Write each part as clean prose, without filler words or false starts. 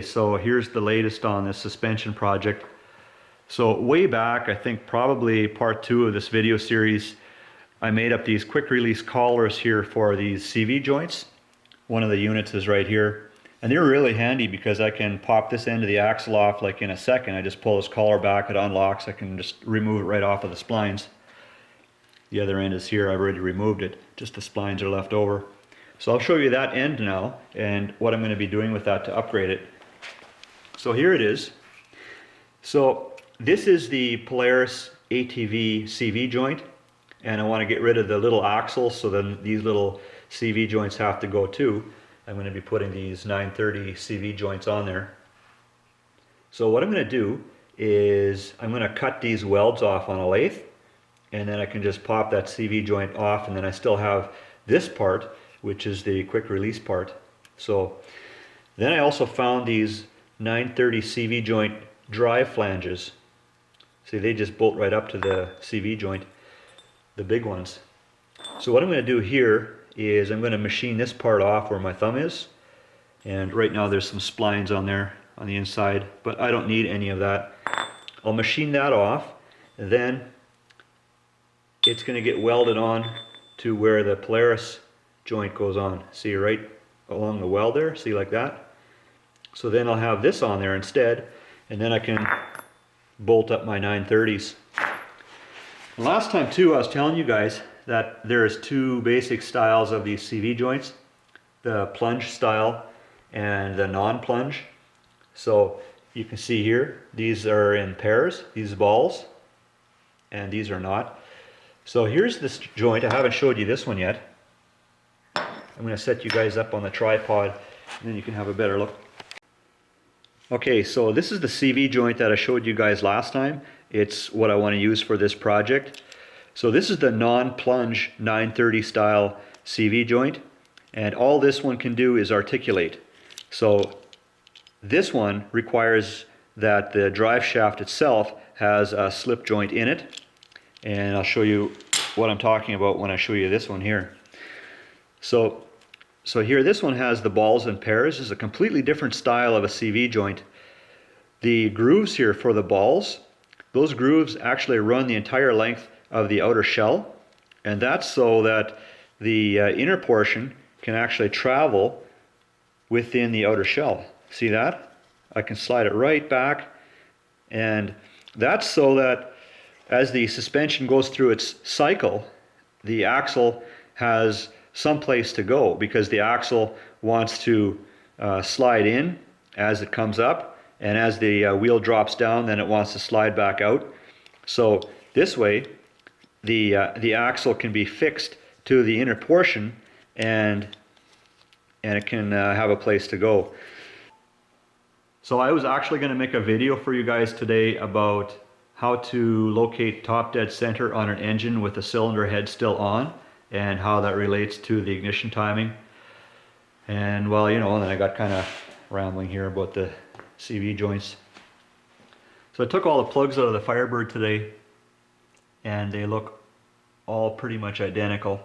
So here's the latest on this suspension project. So way back, I think probably part 2 of this video series, I made up these quick release collars here for these CV joints. One of the units is right here. And they're really handy because I can pop this end of the axle off like in a second. I just pull this collar back, it unlocks, I can just remove it right off of the splines. The other end is here, I've already removed it, just the splines are left over. So I'll show you that end now and what I'm going to be doing with that to upgrade it. So here it is. So this is the Polaris ATV CV joint, and I want to get rid of the little axles, so then these little CV joints have to go too. I'm going to be putting these 930 CV joints on there. So what I'm going to do is I'm going to cut these welds off on a lathe, and then I can just pop that CV joint off, and then I still have this part, which is the quick release part. So then I also found these 930 CV joint drive flanges. See, they just bolt right up to the CV joint, the big ones. So what I'm going to do here is I'm going to machine this part off where my thumb is, and right now there's some splines on there on the inside, but I don't need any of that. I'll machine that off, and then it's going to get welded on to where the Polaris joint goes on. See, right along the weld there, see, like that. So then I'll have this on there instead, and then I can bolt up my 930s. Last time too, I was telling you guys that there's 2 basic styles of these CV joints, the plunge style and the non-plunge. So you can see here, these are in pairs, these balls, and these are not. So here's this joint. I haven't showed you this one yet. I'm going to set you guys up on the tripod, and then you can have a better look. Okay, so this is the CV joint that I showed you guys last time. It's what I want to use for this project. So this is the non-plunge 930 style CV joint, and all this one can do is articulate. So this one requires that the drive shaft itself has a slip joint in it, and I'll show you what I'm talking about when I show you this one here. So here, this one has the balls in pairs. This is a completely different style of a CV joint. The grooves here for the balls, those grooves actually run the entire length of the outer shell, and that's so that the inner portion can actually travel within the outer shell. See that? I can slide it right back, and that's so that as the suspension goes through its cycle, the axle has some place to go, because the axle wants to slide in as it comes up, and as the wheel drops down, then it wants to slide back out. So this way the axle can be fixed to the inner portion, and it can have a place to go. So I was actually going to make a video for you guys today about how to locate top dead center on an engine with the cylinder head still on, and how that relates to the ignition timing. And well, you know, and then I got kind of rambling here about the CV joints. So I took all the plugs out of the Firebird today, and they look all pretty much identical,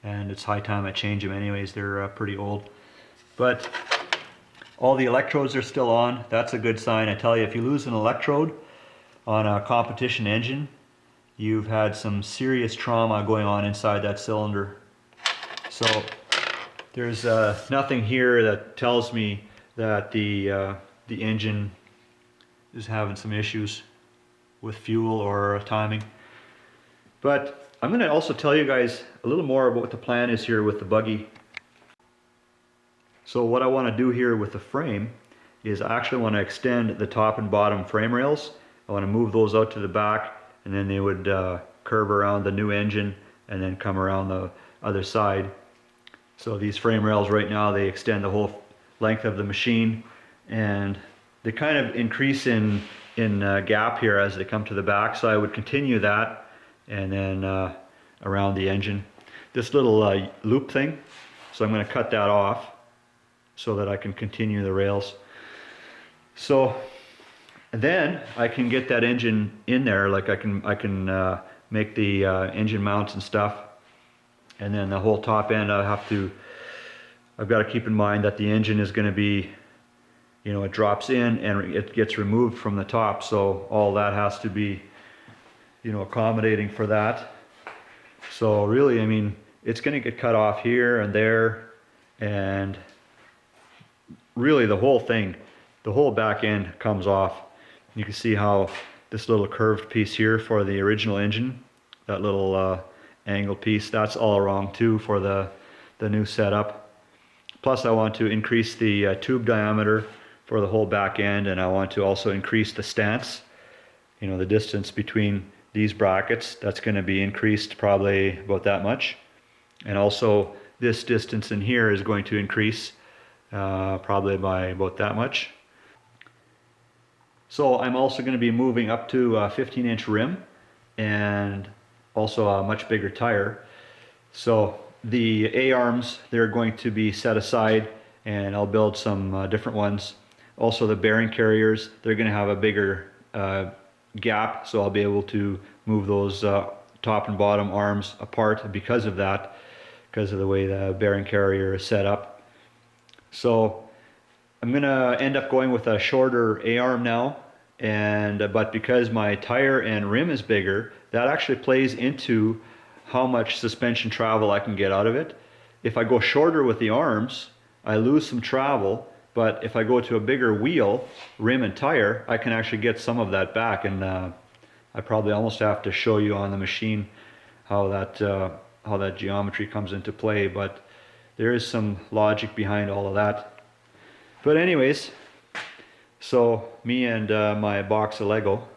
and it's high time I change them anyways. They're pretty old, but all the electrodes are still on. That's a good sign. I tell you, if you lose an electrode on a competition engine, you've had some serious trauma going on inside that cylinder. So there's nothing here that tells me that the engine is having some issues with fuel or timing. But I'm going to also tell you guys a little more about what the plan is here with the buggy. So what I want to do here with the frame is I actually want to extend the top and bottom frame rails. I want to move those out to the back, and then they would curve around the new engine and then come around the other side. So these frame rails right now, they extend the whole length of the machine, and they kind of increase in gap here as they come to the back. So I would continue that, and then around the engine. This little loop thing, so I'm going to cut that off so that I can continue the rails. So then I can get that engine in there, like I can make the engine mounts and stuff, and then the whole top end I've got to keep in mind that the engine is going to be you know, it drops in and it gets removed from the top. So all that has to be, you know, accommodating for that. So really, I mean, it's going to get cut off here and there, and really the whole thing, the whole back end comes off. You can see how this little curved piece here for the original engine, that little angled piece, that's all wrong too for the new setup. Plus I want to increase the tube diameter for the whole back end, and I want to also increase the stance, you know, the distance between these brackets. That's going to be increased probably about that much, and also this distance in here is going to increase probably by about that much. So I'm also going to be moving up to a 15-inch rim and also a much bigger tire. So the A-arms, they're going to be set aside, and I'll build some different ones. Also the bearing carriers, they're going to have a bigger gap, so I'll be able to move those top and bottom arms apart because of that, because of the way the bearing carrier is set up. So I'm going to end up going with a shorter A-arm now, but because my tire and rim is bigger, that actually plays into how much suspension travel I can get out of it. If I go shorter with the arms, I lose some travel, but if I go to a bigger wheel, rim and tire, I can actually get some of that back, and I probably almost have to show you on the machine how that geometry comes into play, but there is some logic behind all of that. But anyways, so me and my box of Lego,